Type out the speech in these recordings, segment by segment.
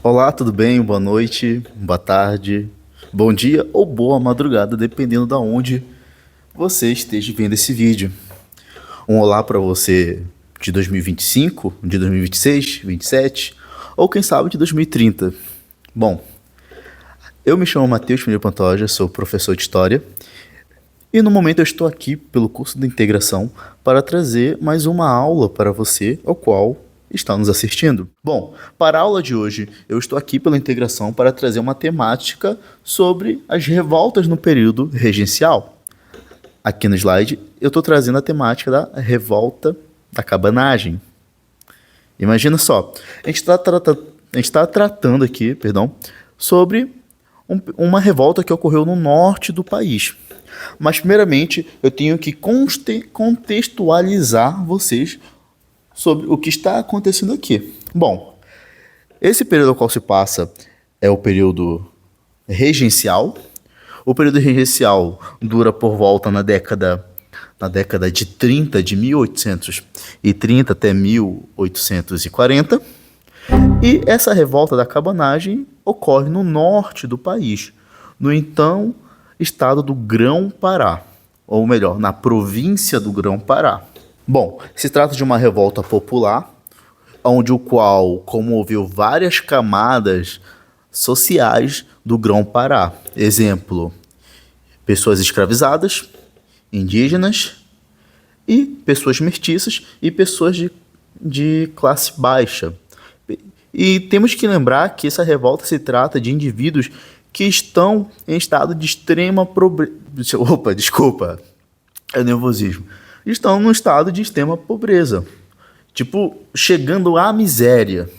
Olá, tudo bem? Boa noite, boa tarde, bom dia ou boa madrugada, dependendo da onde você esteja vendo esse vídeo. Um olá para você de 2025, de 2026, 27 ou quem sabe de 2030. Bom, eu me chamo Matheus Pinheiro Pantoja, sou professor de História e no momento eu estou aqui pelo curso de integração para trazer mais uma aula para você, ao qual está nos assistindo. Bom, para a aula de hoje, eu estou aqui pela integração para trazer uma temática sobre as revoltas no período regencial. Aqui no slide, eu estou trazendo a temática da revolta da cabanagem. Imagina só, a gente está tratando aqui, sobre uma revolta que ocorreu no norte do país. Mas, primeiramente, eu tenho que contextualizar vocês sobre o que está acontecendo aqui. Bom, esse período ao qual se passa é o período regencial. O período regencial dura por volta na década de 30, de 1830 até 1840. E essa revolta da cabanagem ocorre no norte do país, no então estado do Grão-Pará, ou melhor, na província do Grão-Pará. Bom, se trata de uma revolta popular, onde o qual comoveu várias camadas sociais do Grão-Pará. Exemplo, pessoas escravizadas, indígenas e pessoas mestiças e pessoas de classe baixa. E temos que lembrar que essa revolta se trata de indivíduos que estão em estado de extrema pobreza. Opa, desculpa, é nervosismo. Estão num estado de extrema pobreza, tipo, chegando à miséria.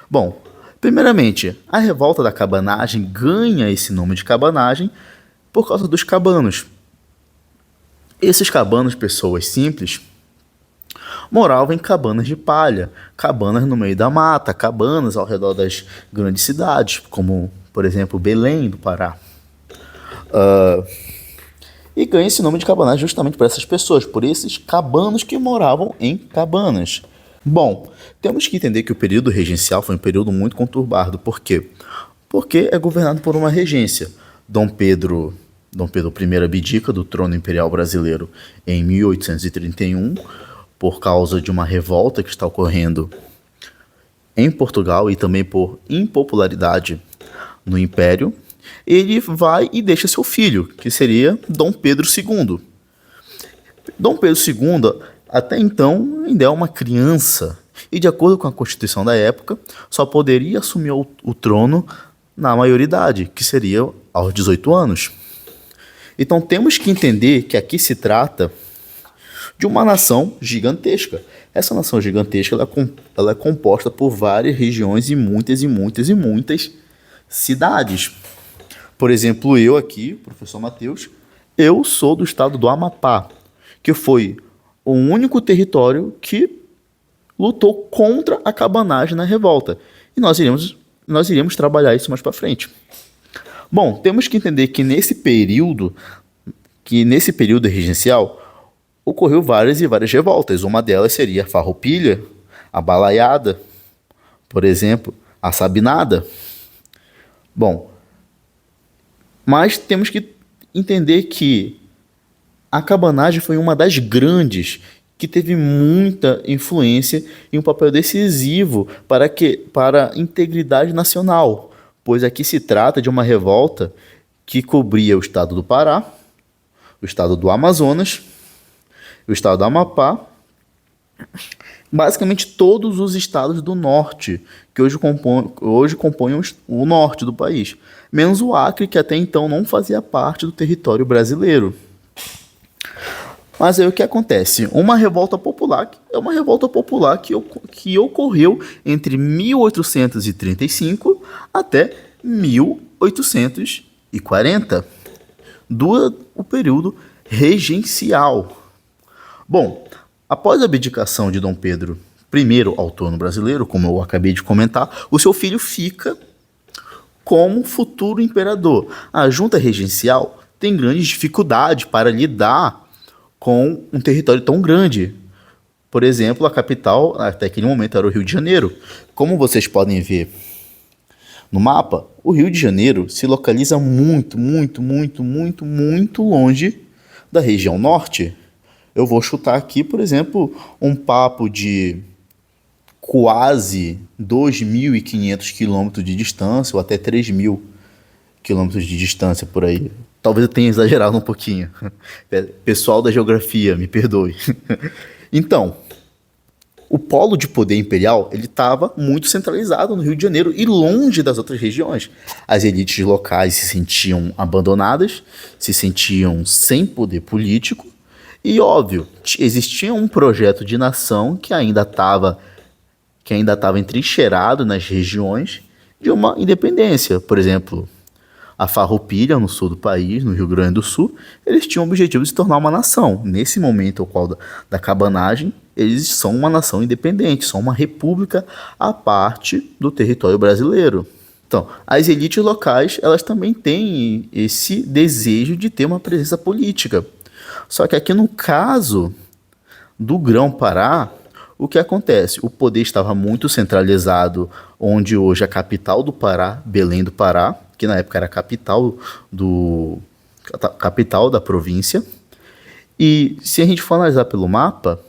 Bom, primeiramente, a revolta da cabanagem ganha esse nome de cabanagem por causa dos cabanos. Esses cabanos, pessoas simples, moravam em cabanas de palha, cabanas no meio da mata, cabanas ao redor das grandes cidades, como, por exemplo, Belém do Pará. E ganha esse nome de cabanagem justamente por essas pessoas, por esses cabanos que moravam em cabanas. Bom, temos que entender que o período regencial foi um período muito conturbado. Por quê? Porque é governado por uma regência. Dom Pedro I abdica do trono imperial brasileiro em 1831, por causa de uma revolta que está ocorrendo em Portugal e também por impopularidade no Império. Ele vai e deixa seu filho, que seria Dom Pedro II. Dom Pedro II, até então, ainda é uma criança e, de acordo com a Constituição da época, só poderia assumir o trono na maioridade, que seria aos 18 anos. Então temos que entender que aqui se trata de uma nação gigantesca. Essa nação gigantesca ela é composta por várias regiões e muitas cidades. Por exemplo, eu aqui, professor Matheus, eu sou do estado do Amapá, que foi o único território que lutou contra a cabanagem na revolta. E nós iremos trabalhar isso mais para frente. Bom, temos que entender que nesse período regencial, ocorreu várias e várias revoltas. Uma delas seria a Farroupilha, a Balaiada, por exemplo, a Sabinada. Bom, mas temos que entender que a cabanagem foi uma das grandes que teve muita influência e um papel decisivo para a integridade nacional, pois aqui se trata de uma revolta que cobria o estado do Pará, o estado do Amazonas, o estado do Amapá, basicamente todos os estados do norte, que hoje compõem o norte do país, menos o Acre, que até então não fazia parte do território brasileiro. Mas aí o que acontece? Uma revolta popular é uma revolta popular que ocorreu entre 1835 até 1840. Dura o período regencial. Bom, após a abdicação de Dom Pedro I ao trono brasileiro, como eu acabei de comentar, o seu filho fica como futuro imperador. A junta regencial tem grandes dificuldades para lidar com um território tão grande. Por exemplo, a capital, até aquele momento, era o Rio de Janeiro. Como vocês podem ver no mapa, o Rio de Janeiro se localiza muito, muito, muito, muito, muito longe da região norte. Eu vou chutar aqui, por exemplo, um papo de quase 2.500 quilômetros de distância, ou até 3.000 quilômetros de distância por aí. Talvez eu tenha exagerado um pouquinho. Pessoal da geografia, me perdoe. Então, o polo de poder imperial ele estava muito centralizado no Rio de Janeiro e longe das outras regiões. As elites locais se sentiam abandonadas, se sentiam sem poder político e, óbvio, existia um projeto de nação que ainda estava entrincheirado nas regiões de uma independência. Por exemplo, a Farroupilha, no sul do país, no Rio Grande do Sul, eles tinham o objetivo de se tornar uma nação. Nesse momento, o qual da cabanagem, eles são uma nação independente, são uma república à parte do território brasileiro. Então, as elites locais, elas também têm esse desejo de ter uma presença política. Só que aqui no caso do Grão-Pará, o que acontece? O poder estava muito centralizado, onde hoje a capital do Pará, Belém do Pará, que na época era a capital da província. E se a gente for analisar pelo mapa,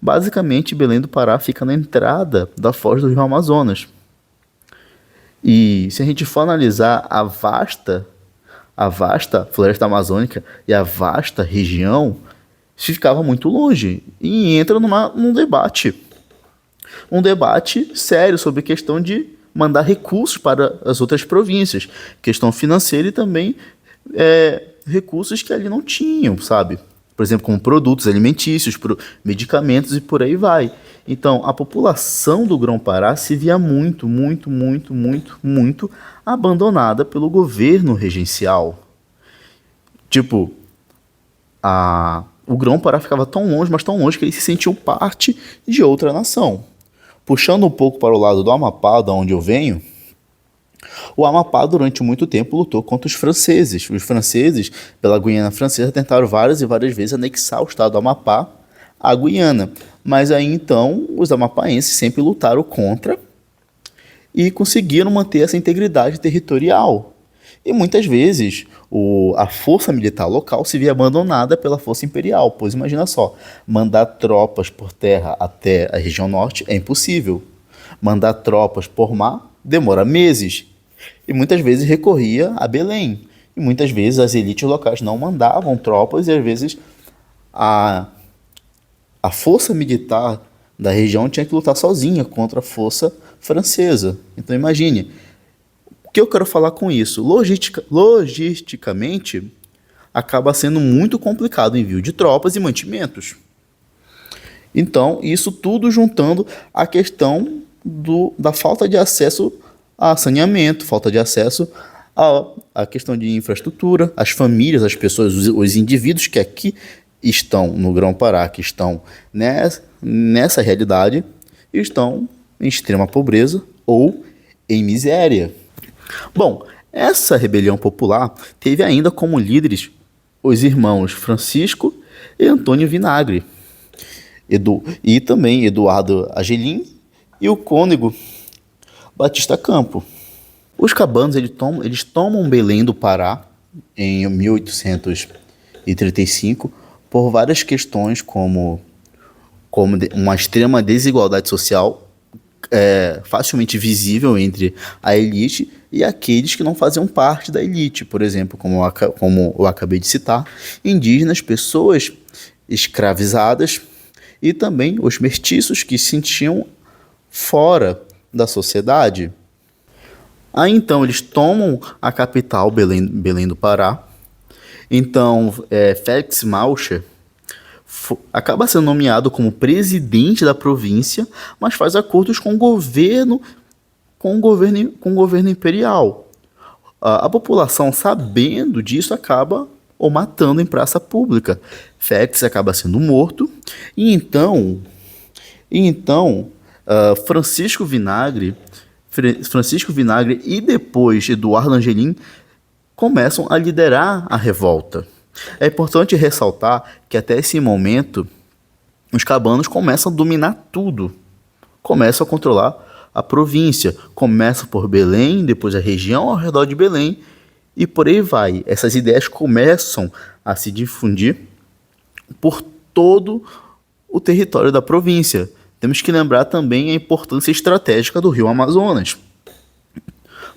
basicamente Belém do Pará fica na entrada da foz do Rio Amazonas. E se a gente for analisar a vasta floresta amazônica e a vasta região, ficava muito longe e entra num debate. Um debate sério sobre a questão de mandar recursos para as outras províncias. Questão financeira e também recursos que ali não tinham, sabe? Por exemplo, como produtos alimentícios, medicamentos e por aí vai. Então, a população do Grão-Pará se via muito, muito, muito, muito, muito abandonada pelo governo regencial. Tipo, o Grão-Pará ficava tão longe, mas tão longe que eles se sentiam parte de outra nação. Puxando um pouco para o lado do Amapá, da onde eu venho, o Amapá durante muito tempo lutou contra os franceses. Os franceses, pela Guiana Francesa, tentaram várias e várias vezes anexar o estado do Amapá à Guiana. Mas aí então os amapaenses sempre lutaram contra e conseguiram manter essa integridade territorial. E muitas vezes a força militar local se via abandonada pela força imperial, pois imagina só, mandar tropas por terra até a região norte é impossível. Mandar tropas por mar demora meses. E muitas vezes recorria a Belém. E muitas vezes as elites locais não mandavam tropas e às vezes a força militar da região tinha que lutar sozinha contra a força francesa. Então imagine. O que eu quero falar com isso? Logisticamente, acaba sendo muito complicado o envio de tropas e mantimentos. Então, isso tudo juntando a questão da falta de acesso a saneamento, falta de acesso à questão de infraestrutura, as famílias, as pessoas, os indivíduos que aqui estão no Grão-Pará, que estão nessa realidade, estão em extrema pobreza ou em miséria. Bom, essa rebelião popular teve ainda como líderes os irmãos Francisco e Antônio Vinagre, e também Eduardo Agelim e o cônego Batista Campo. Os cabanos eles tomam Belém do Pará em 1835 por várias questões como uma extrema desigualdade social facilmente visível entre a elite e aqueles que não faziam parte da elite, por exemplo, como eu acabei de citar, indígenas, pessoas escravizadas e também os mestiços que se sentiam fora da sociedade. Aí então eles tomam a capital, Belém do Pará. Então Félix Malcher acaba sendo nomeado como presidente da província, mas faz acordos com o governo imperial. A população, sabendo disso, acaba o matando em praça pública. Félix acaba sendo morto e então Francisco Vinagre e depois Eduardo Angelim começam a liderar a revolta. É importante ressaltar que até esse momento os cabanos começam a dominar tudo, começam a controlar a província. Começa por Belém, depois a região ao redor de Belém, e por aí vai. Essas ideias começam a se difundir por todo o território da província. Temos que lembrar também a importância estratégica do rio Amazonas.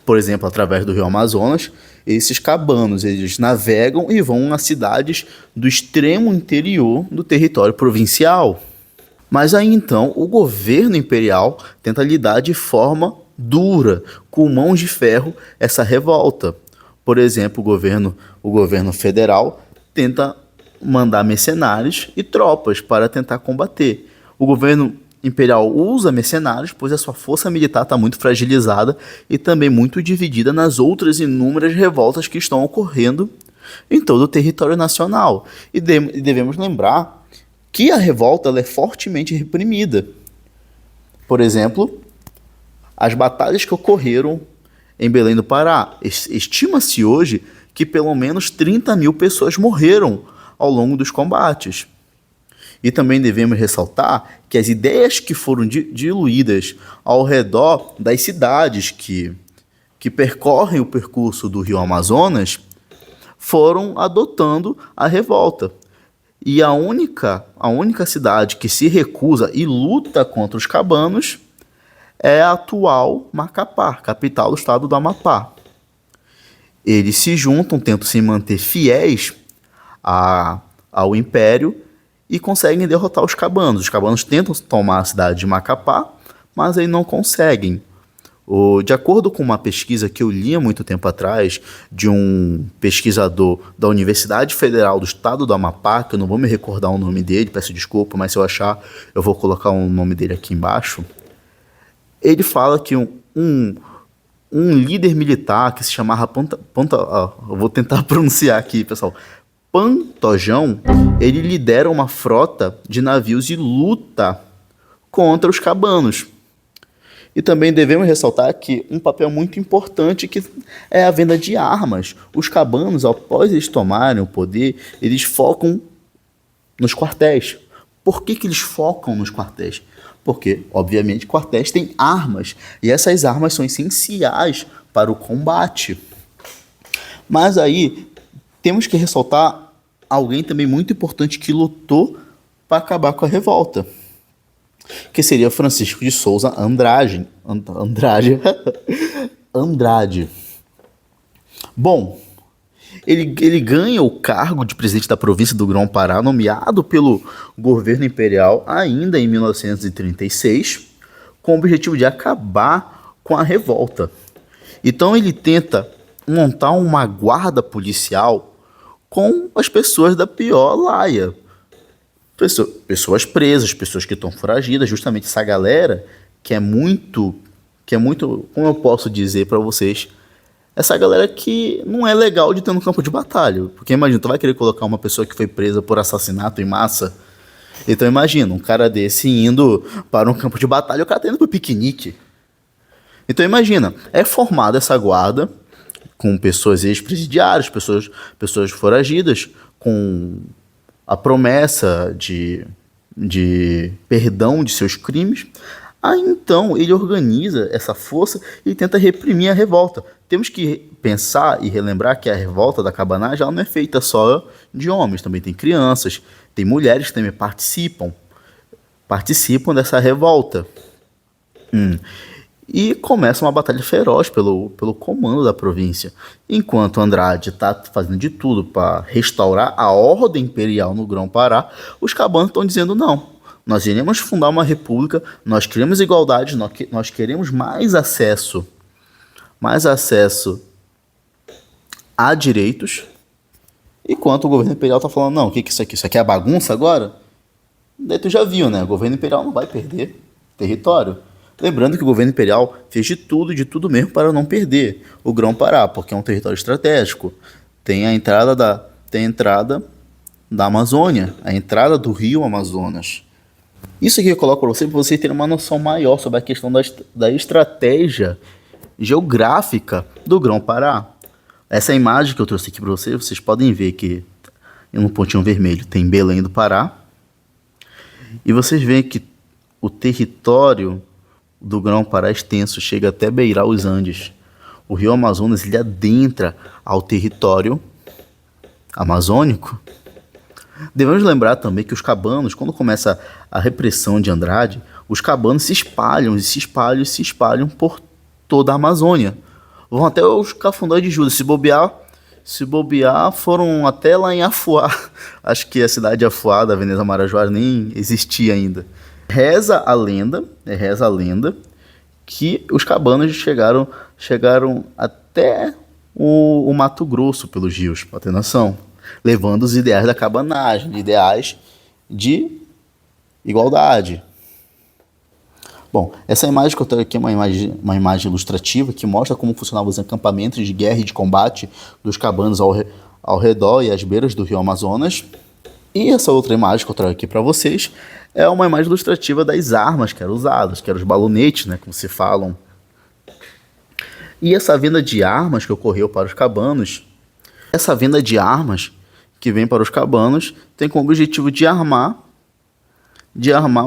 Por exemplo, através do rio Amazonas, esses cabanos eles navegam e vão a cidades do extremo interior do território provincial. Mas aí então o governo imperial tenta lidar de forma dura, com mãos de ferro, essa revolta. Por exemplo, o governo federal tenta mandar mercenários e tropas para tentar combater. O governo imperial usa mercenários, pois a sua força militar está muito fragilizada e também muito dividida nas outras inúmeras revoltas que estão ocorrendo em todo o território nacional. E devemos lembrar que a revolta ela é fortemente reprimida. Por exemplo, as batalhas que ocorreram em Belém do Pará. Estima-se hoje que pelo menos 30 mil pessoas morreram ao longo dos combates. E também devemos ressaltar que as ideias que foram diluídas ao redor das cidades que percorrem o percurso do rio Amazonas foram adotando a revolta. E a única cidade que se recusa e luta contra os cabanos é a atual Macapá, capital do estado do Amapá. Eles se juntam, tentam se manter fiéis ao Império e conseguem derrotar os cabanos. Os cabanos tentam tomar a cidade de Macapá, mas aí não conseguem. De acordo com uma pesquisa que eu li há muito tempo atrás, de um pesquisador da Universidade Federal do Estado do Amapá, que eu não vou me recordar o nome dele, peço desculpa, mas se eu achar, eu vou colocar o nome dele aqui embaixo. Ele fala que um líder militar que se chamava eu vou tentar pronunciar aqui, pessoal, Pantojão, ele lidera uma frota de navios e luta contra os cabanos. E também devemos ressaltar que um papel muito importante que é a venda de armas. Os cabanos, após eles tomarem o poder, eles focam nos quartéis. Por que eles focam nos quartéis? Porque, obviamente, quartéis têm armas. E essas armas são essenciais para o combate. Mas aí, temos que ressaltar alguém também muito importante que lutou para acabar com a revolta, que seria Francisco de Souza Andrade. Bom, ele ganha o cargo de presidente da província do Grão-Pará, nomeado pelo governo imperial ainda em 1936, com o objetivo de acabar com a revolta. Então ele tenta montar uma guarda policial com as pessoas da pior laia. Pessoas presas, pessoas que estão foragidas, justamente essa galera que é muito, como eu posso dizer para vocês, essa galera que não é legal de ter no campo de batalha. Porque imagina, tu vai querer colocar uma pessoa que foi presa por assassinato em massa. Então imagina, um cara desse indo para um campo de batalha, o cara tá indo pro piquenique. Então imagina, é formada essa guarda com pessoas ex-presidiárias, pessoas foragidas, com a promessa de perdão de seus crimes. Aí então ele organiza essa força e tenta reprimir a revolta. Temos que pensar e relembrar que a revolta da cabanagem ela não é feita só de homens, também tem crianças, tem mulheres que também participam dessa revolta. E começa uma batalha feroz pelo comando da província. Enquanto Andrade está fazendo de tudo para restaurar a ordem imperial no Grão-Pará, os cabanos estão dizendo não. Nós iremos fundar uma república, nós queremos igualdade, nós queremos mais acesso a direitos, enquanto o governo imperial está falando, não, o que é isso aqui? Isso aqui é bagunça agora? Daí tu já viu, né? O governo imperial não vai perder território. Lembrando que o governo imperial fez de tudo mesmo para não perder o Grão-Pará, porque é um território estratégico. Tem a entrada da Amazônia, a entrada do rio Amazonas. Isso aqui eu coloco para vocês terem uma noção maior sobre a questão da estratégia geográfica do Grão-Pará. Essa imagem que eu trouxe aqui para vocês podem ver que no pontinho vermelho tem Belém do Pará. E vocês veem que o território do Grão-Pará é extenso, chega até beirar os Andes. O rio Amazonas ele adentra ao território amazônico. Devemos lembrar também que os cabanos, quando começa a repressão de Andrade, os cabanos se espalham, e se espalham, e se espalham por toda a Amazônia. Vão até os Cafundós de Judas. Se bobear, foram até lá em Afuá. Acho que a cidade de Afuá, da Veneza Marajoara, nem existia ainda. Reza a lenda que os cabanos chegaram até o Mato Grosso pelos rios, para ter noção, levando os ideais da cabanagem, ideais de igualdade. Bom, essa imagem que eu tenho aqui é uma imagem ilustrativa que mostra como funcionavam os acampamentos de guerra e de combate dos cabanos ao redor e às beiras do rio Amazonas. E essa outra imagem que eu trago aqui para vocês é uma imagem ilustrativa das armas que eram usadas, que eram os balonetes, né, como se falam. E essa venda de armas que ocorreu para os cabanos, essa venda de armas que vem para os cabanos tem como objetivo de armar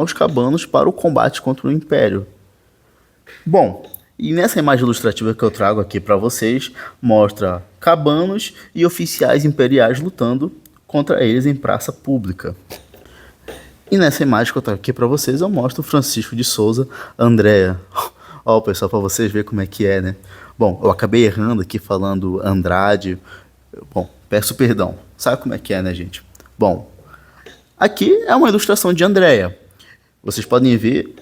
os cabanos para o combate contra o Império. Bom, e nessa imagem ilustrativa que eu trago aqui para vocês, mostra cabanos e oficiais imperiais lutando contra eles em praça pública. E nessa imagem que eu trago aqui para vocês, eu mostro Francisco de Souza Andréa. Ó, pessoal, para vocês verem como é que é, né? Bom, eu acabei errando aqui falando Andrade. Bom, peço perdão. Sabe como é que é, né, gente? Bom, aqui é uma ilustração de Andréa. Vocês podem ver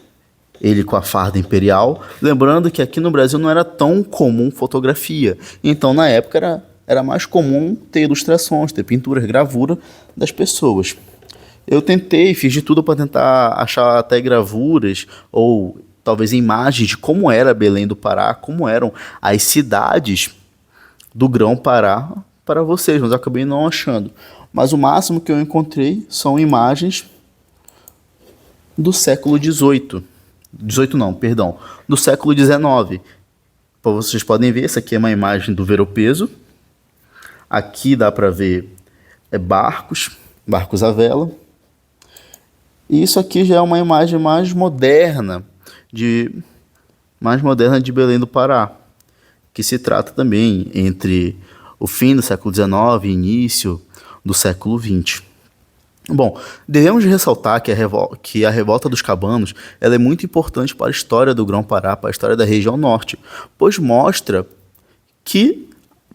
ele com a farda imperial. Lembrando que aqui no Brasil não era tão comum fotografia. Então, na época, era mais comum ter ilustrações, ter pinturas, gravura das pessoas. Eu tentei, fiz de tudo para tentar achar até gravuras ou talvez imagens de como era Belém do Pará, como eram as cidades do Grão-Pará para vocês, mas eu acabei não achando. Mas o máximo que eu encontrei são imagens do século XVIII. Do século XIX. Vocês podem ver, essa aqui é uma imagem do Ver-o-Peso. Aqui dá para ver barcos à vela. E isso aqui já é uma imagem mais moderna de Belém do Pará, que se trata também entre o fim do século XIX e início do século XX. Bom, devemos ressaltar que a revolta dos cabanos ela é muito importante para a história do Grão-Pará, para a história da região norte, pois mostra que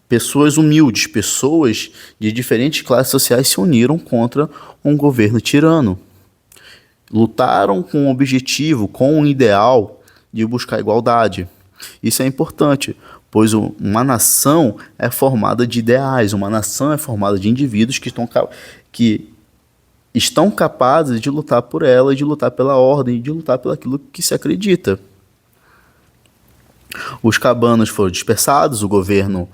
pessoas humildes, pessoas de diferentes classes sociais se uniram contra um governo tirano. Lutaram com um objetivo, com um ideal de buscar igualdade. Isso é importante, pois uma nação é formada de ideais, uma nação é formada de indivíduos que estão capazes de lutar por ela, de lutar pela ordem, de lutar pelo aquilo que se acredita. Os cabanos foram dispersados, o governo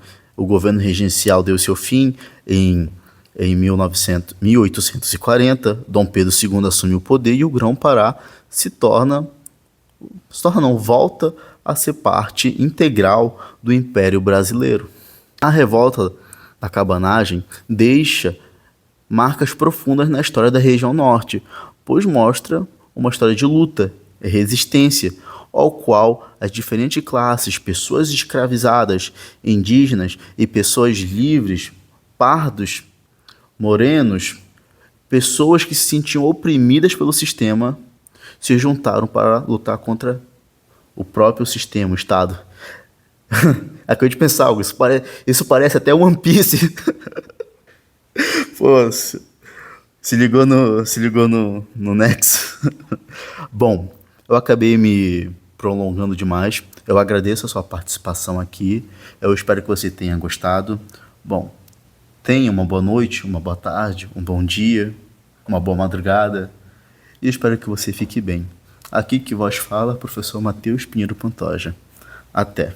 regencial deu seu fim em 1840, Dom Pedro II assume o poder e o Grão-Pará volta a ser parte integral do Império Brasileiro. A revolta da cabanagem deixa marcas profundas na história da região norte, pois mostra uma história de luta e resistência, ao qual as diferentes classes, pessoas escravizadas, indígenas e pessoas livres, pardos, morenos, pessoas que se sentiam oprimidas pelo sistema, se juntaram para lutar contra o próprio sistema, o Estado. Acabei de pensar algo, isso parece até One Piece. Pô, se ligou no Nexo. Bom, eu acabei me prolongando demais. Eu agradeço a sua participação aqui. Eu espero que você tenha gostado. Bom, tenha uma boa noite, uma boa tarde, um bom dia, uma boa madrugada. E espero que você fique bem. Aqui que vos fala, professor Matheus Pinheiro Pantoja. Até.